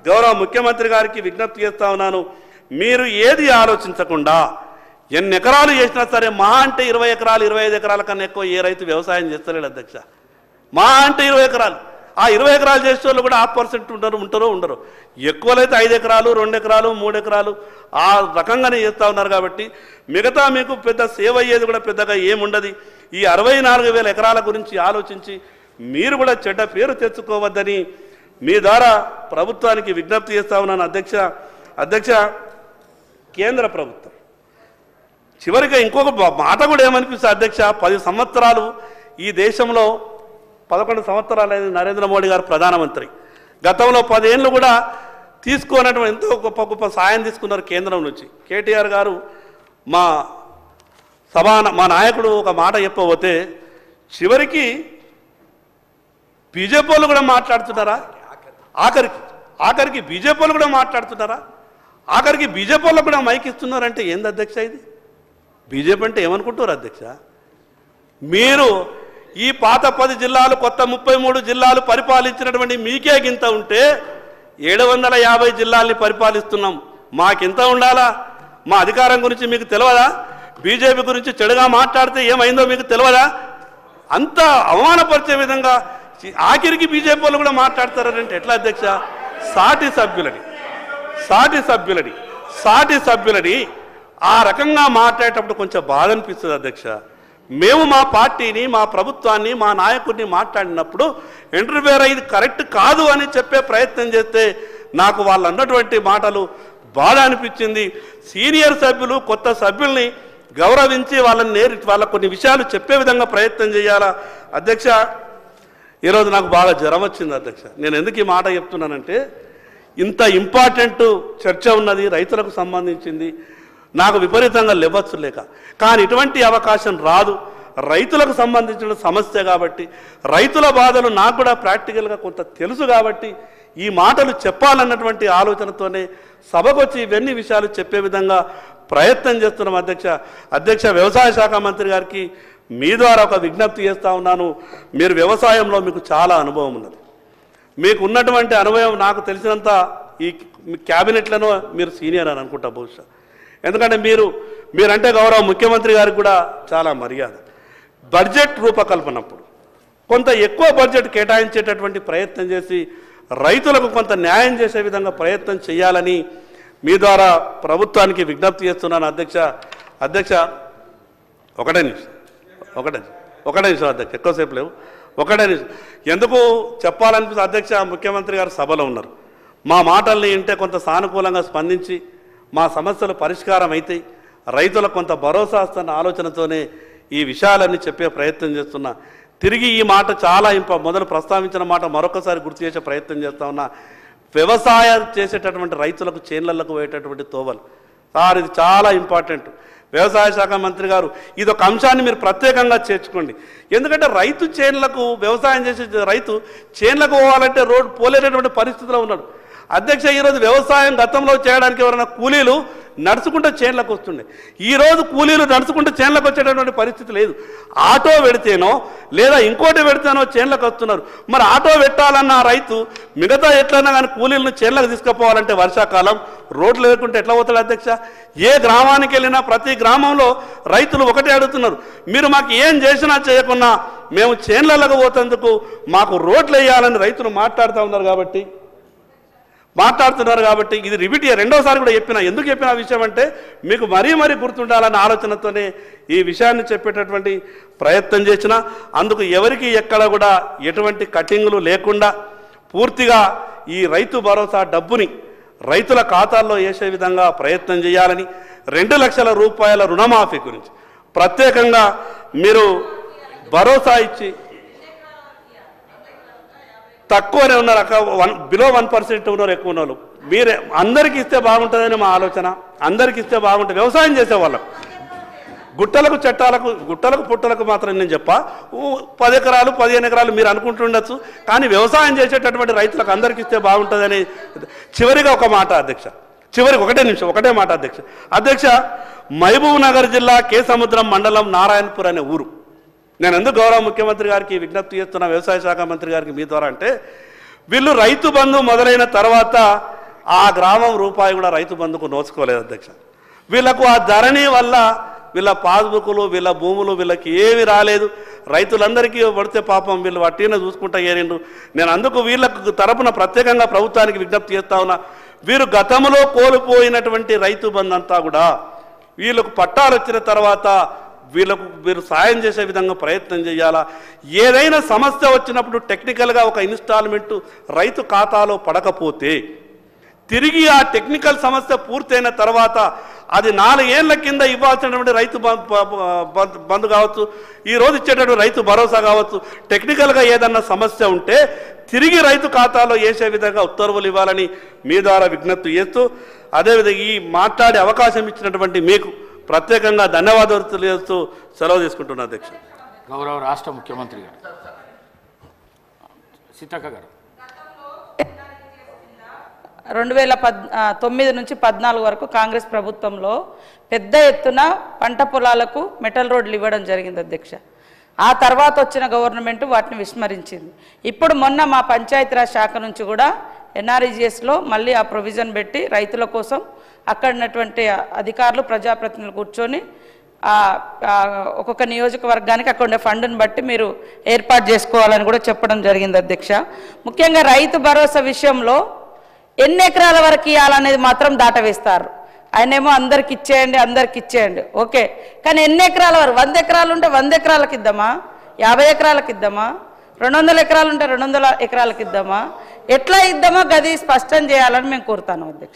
గౌరవ ముఖ్యమంత్రి గారికి విజ్ఞప్తి చేస్తా ఉన్నాను, మీరు ఏది ఆలోచించకుండా ఎన్ని ఎకరాలు చేసినా సరే మహా అంటే 20 ఎకరాలు 25 ఎకరాల కన్నా ఎక్కువ ఏ రైతు వ్యవసాయం చేస్తలేడు అధ్యక్ష. మహా అంటే 20 ఎకరాలు. ఆ 20 ఎకరాలు చేసే వాళ్ళు కూడా 0.5% ఉంటారో ఎక్కువలైతే 5 ఎకరాలు 2 ఎకరాలు 3 ఎకరాలు ఆ రకంగానే చేస్తూ ఉన్నారు. కాబట్టి మిగతా మీకు పెద్ద సేవ అయ్యేది కూడా పెద్దగా ఏముండదు. ఈ 64,000 ఎకరాల గురించి ఆలోచించి మీరు కూడా చెడ్డ పేరు తెచ్చుకోవద్దని మీ ద్వారా ప్రభుత్వానికి విజ్ఞప్తి చేస్తా ఉన్నాను అధ్యక్ష. కేంద్ర ప్రభుత్వం చివరిగా ఇంకొక మాట కూడా ఏమనిపిస్తుంది అధ్యక్ష, 10 సంవత్సరాలు ఈ దేశంలో 11 సంవత్సరాలు అయింది నరేంద్ర మోడీ గారు ప్రధానమంత్రి. గతంలో 10 ఏళ్ళు కూడా తీసుకోనటువంటి ఎంతో గొప్ప సాయం తీసుకున్నారు కేంద్రం నుంచి. కేటీఆర్ గారు మా నాయకుడు ఒక మాట చెప్పబోతే చివరికి బీజేపీ వాళ్ళు కూడా మాట్లాడుతున్నారా, ఆఖరికి బీజేపీ వాళ్ళు కూడా మాట్లాడుతున్నారా, ఆఖరికి బీజేపీ వాళ్ళు కూడా మైక్ ఇస్తున్నారంటే ఏంది అధ్యక్ష ఇది? బీజేపీ అంటే ఏమనుకుంటారు అధ్యక్ష? మీరు ఈ పాత 10 జిల్లాలు కొత్త 33 జిల్లాలు పరిపాలించినటువంటి మీకే గింత ఉంటే 750 జిల్లాల్ని పరిపాలిస్తున్నాం, మాకింత ఉండాలా? మా అధికారం గురించి మీకు తెలియదా? బీజేపీ గురించి చెడుగా మాట్లాడితే ఏమైందో మీకు తెలియదా? అంత అవమానపరిచే విధంగా ఆఖరికి బీజేపీ వాళ్ళు కూడా మాట్లాడతారంటే ఎట్లా అధ్యక్ష? సాటి సభ్యులని ఆ రకంగా మాట్లాడేటప్పుడు కొంచెం బాధ అనిపిస్తుంది అధ్యక్ష. మేము మా పార్టీని మా ప్రభుత్వాన్ని మా నాయకుడిని మాట్లాడినప్పుడు ఇంటర్ఫియర్ ఇది కరెక్ట్ కాదు అని చెప్పే ప్రయత్నం చేస్తే నాకు వాళ్ళు అన్నటువంటి మాటలు బాధ అనిపించింది. సీనియర్ సభ్యులు కొత్త సభ్యుల్ని గౌరవించి వాళ్ళకు కొన్ని విషయాలు చెప్పే విధంగా ప్రయత్నం చేయాలా అధ్యక్ష. ఈరోజు నాకు బాగా జ్వరం వచ్చింది అధ్యక్ష. నేను ఎందుకు ఈ మాట చెప్తున్నానంటే ఇంత ఇంపార్టెంట్ చర్చ ఉన్నది రైతులకు సంబంధించింది, నాకు విపరీతంగా లేవచ్చు లేక, కానీ ఇటువంటి అవకాశం రాదు. రైతులకు సంబంధించిన సమస్య కాబట్టి రైతుల బాధలు నాకు కూడా ప్రాక్టికల్గా కొంత తెలుసు కాబట్టి ఈ మాటలు చెప్పాలన్నటువంటి ఆలోచనతోనే సభకు వచ్చి ఇవన్నీ విషయాలు చెప్పే విధంగా ప్రయత్నం చేస్తున్నాం అధ్యక్ష. వ్యవసాయ శాఖ మంత్రి గారికి మీ ద్వారా ఒక విజ్ఞప్తి చేస్తూ ఉన్నాను. మీరు వ్యవసాయంలో మీకు చాలా అనుభవం ఉన్నది, మీకు ఉన్నటువంటి అనుభవం నాకు తెలిసినంత ఈ క్యాబినెట్లను మీరు సీనియర్ అని అనుకుంటా బహుశా. ఎందుకంటే మీరంటే గౌరవ ముఖ్యమంత్రి గారికి కూడా చాలా మర్యాద. బడ్జెట్ రూపకల్పనప్పుడు కొంత ఎక్కువ బడ్జెట్ కేటాయించేటటువంటి ప్రయత్నం చేసి రైతులకు కొంత న్యాయం చేసే విధంగా ప్రయత్నం చేయాలని మీ ద్వారా ప్రభుత్వానికి విజ్ఞప్తి చేస్తున్నాను అధ్యక్ష. ఒకటే నిమిషం అధ్యక్ష, ఎక్కువసేపు లేవు. ఒకటే నిమిషం ఎందుకు చెప్పాలనిపిస్తుంది అధ్యక్ష. ముఖ్యమంత్రి గారు సభలో ఉన్నారు, మా మాటల్ని వింటే కొంత సానుకూలంగా స్పందించి మా సమస్యలు పరిష్కారం అవుతాయి, రైతులకు కొంత భరోసా వస్తున్న ఆలోచనతోనే ఈ విషయాలన్నీ చెప్పే ప్రయత్నం చేస్తున్నా. తిరిగి ఈ మాట చాలా మొదలు ప్రస్తావించిన మాట మరొకసారి గుర్తు చేసే ప్రయత్నం చేస్తా ఉన్నా. వ్యవసాయం చేసేటటువంటి రైతులకు చేన్లకు పోయేటటువంటి తోవలు సార్, ఇది చాలా ఇంపార్టెంట్. వ్యవసాయ శాఖ మంత్రి గారు ఇదొక అంశాన్ని మీరు ప్రత్యేకంగా చేర్చుకోండి. ఎందుకంటే రైతు చేన్లకు వ్యవసాయం చేసే రైతు చేన్లకు పోవాలంటే రోడ్డు పోలేనటువంటి పరిస్థితిలో ఉన్నాడు అధ్యక్ష. ఈరోజు వ్యవసాయం గతంలో చేయడానికి ఎవరైనా కూలీలు నడుచుకుంటూ చేన్లకు వస్తుండే, ఈరోజు కూలీలు నడుచుకుంటూ చేన్లకు వచ్చేటటువంటి పరిస్థితి లేదు. ఆటో పెడితేనో లేదా ఇంకోటి పెడితేనో చేన్లకు వస్తున్నారు. మరి ఆటో పెట్టాలన్న రైతు మిగతా ఎట్లయినా కానీ కూలీలను చేన్లకు తీసుకుపోవాలంటే వర్షాకాలం రోడ్లు లేకుంటే ఎట్లా పోతాడు అధ్యక్ష? ఏ గ్రామానికి వెళ్ళినా ప్రతి గ్రామంలో రైతులు ఒకటే అడుగుతున్నారు, మీరు మాకు ఏం చేసినా చేయకున్నా మేము చేన్లకు పోతేందుకు మాకు రోడ్లు వేయాలని రైతులు మాట్లాడుతున్నారు కాబట్టి ఇది రిపీట్ రెండోసారి కూడా చెప్పినా. ఎందుకు చెప్పిన విషయం అంటే మీకు మరీ గుర్తుండాలన్న ఆలోచనతోనే ఈ విషయాన్ని చెప్పేటటువంటి ప్రయత్నం చేసిన. అందుకు ఎవరికి ఎక్కడ కూడా ఎటువంటి కటింగులు లేకుండా పూర్తిగా ఈ రైతు భరోసా డబ్బుని రైతుల ఖాతాల్లో వేసే విధంగా ప్రయత్నం చేయాలని, 2 లక్షల రూపాయల రుణమాఫీ గురించి ప్రత్యేకంగా మీరు భరోసా ఇచ్చి తక్కువనే ఉన్నారు బిలో 1% ఉన్నారు, ఎక్కువ ఉన్నారు. మీరే అందరికీ ఇస్తే బాగుంటుందని మా ఆలోచన. అందరికీ ఇస్తే బాగుంటుంది. వ్యవసాయం చేసేవాళ్ళకు గుట్టలకు పుట్టలకు మాత్రం నేను 10 ఎకరాలు 15 ఎకరాలు మీరు అనుకుంటుండొచ్చు, కానీ వ్యవసాయం చేసేటటువంటి రైతులకు అందరికీ ఇస్తే బాగుంటుందని. చివరిగా ఒక మాట అధ్యక్ష, ఒకటే మాట అధ్యక్ష. మహబూబ్ నగర్ జిల్లా కేసముద్రం మండలం నారాయణపూర్ అనే ఊరు. నేను ఎందుకు గౌరవ ముఖ్యమంత్రి గారికి విజ్ఞప్తి చేస్తున్నా వ్యవసాయ శాఖ మంత్రి గారికి మీ ద్వారా అంటే, వీళ్ళు రైతు బంధు మొదలైన తర్వాత ఆ గ్రామం రూపాయి కూడా రైతు బంధుకు నోచుకోలేదు అధ్యక్ష. వీళ్ళకు ఆ ధరణి వల్ల వీళ్ళ పాస్బుక్లు, వీళ్ళ భూములు వీళ్ళకి ఏమి రాలేదు. రైతులందరికీ పడితే పాపం వీళ్ళు వట్టిన చూసుకుంటా ఏరిండు. నేను అందుకు వీళ్ళకు తరపున ప్రత్యేకంగా ప్రభుత్వానికి విజ్ఞప్తి చేస్తా ఉన్నా, వీరు గతంలో కోల్పోయినటువంటి రైతు బంధు అంతా కూడా వీళ్ళకు పట్టాలు వచ్చిన తర్వాత వీరు సాయం చేసే విధంగా ప్రయత్నం చేయాలా. ఏదైనా సమస్య వచ్చినప్పుడు టెక్నికల్గా ఒక ఇన్స్టాల్మెంటు రైతు ఖాతాలో పడకపోతే తిరిగి ఆ టెక్నికల్ సమస్య పూర్తయిన తర్వాత అది 4 ఏళ్ల కింద ఇవ్వాల్సినటువంటి రైతు బంధు కావచ్చు, ఈరోజు ఇచ్చేటటువంటి రైతు భరోసా కావచ్చు, టెక్నికల్గా ఏదన్నా సమస్య ఉంటే తిరిగి రైతు ఖాతాలో వేసే విధంగా ఉత్తర్వులు ఇవ్వాలని మీ ద్వారా విజ్ఞప్తి చేస్తూ, అదేవిధంగా ఈ మాట్లాడే అవకాశం ఇచ్చినటువంటి మీకు ప్రత్యేకంగా ధన్యవాదాలు తెలియజేస్తూ సెలవు తీసుకుంటున్నా అధ్యక్ష. గౌరవ రాష్ట్ర ముఖ్యమంత్రి గారు సీతక్క గారు 2009 నుంచి 14 వరకు కాంగ్రెస్ ప్రభుత్వంలో పెద్ద ఎత్తున పంట పొలాలకు మెటల్ రోడ్లు ఇవ్వడం జరిగింది అధ్యక్ష. ఆ తర్వాత వచ్చిన గవర్నమెంట్ వాటిని విస్మరించింది. ఇప్పుడు మొన్న మా పంచాయతీరాజ్ శాఖ నుంచి కూడా ఎన్ఆర్ఈజీఎస్లో మళ్ళీ ఆ ప్రొవిజన్ పెట్టి రైతుల కోసం అక్కడ ఉన్నటువంటి అధికారులు ప్రజాప్రతినిధులు కూర్చొని ఒక్కొక్క నియోజకవర్గానికి అక్కడ ఉండే ఫండ్ని బట్టి మీరు ఏర్పాటు చేసుకోవాలని కూడా చెప్పడం జరిగింది అధ్యక్ష. ముఖ్యంగా రైతు భరోసా విషయంలో ఎన్ని ఎకరాల వరకు ఇవ్వాలనేది మాత్రం దాటవేస్తారు. ఆయనేమో అందరికి ఇచ్చేయండి ఓకే, కానీ ఎన్ని ఎకరాల వరకు? 100 ఎకరాలు ఉంటే 100 ఎకరాలకు ఇద్దామా, 50 ఎకరాలకు ఇద్దామా, 200 ఎకరాలు ఉంటే 200 ఎకరాలకు ఇద్దామా, ఎట్లా ఇద్దామో గది స్పష్టం చేయాలని మేము కోరుతాను అధ్యక్ష.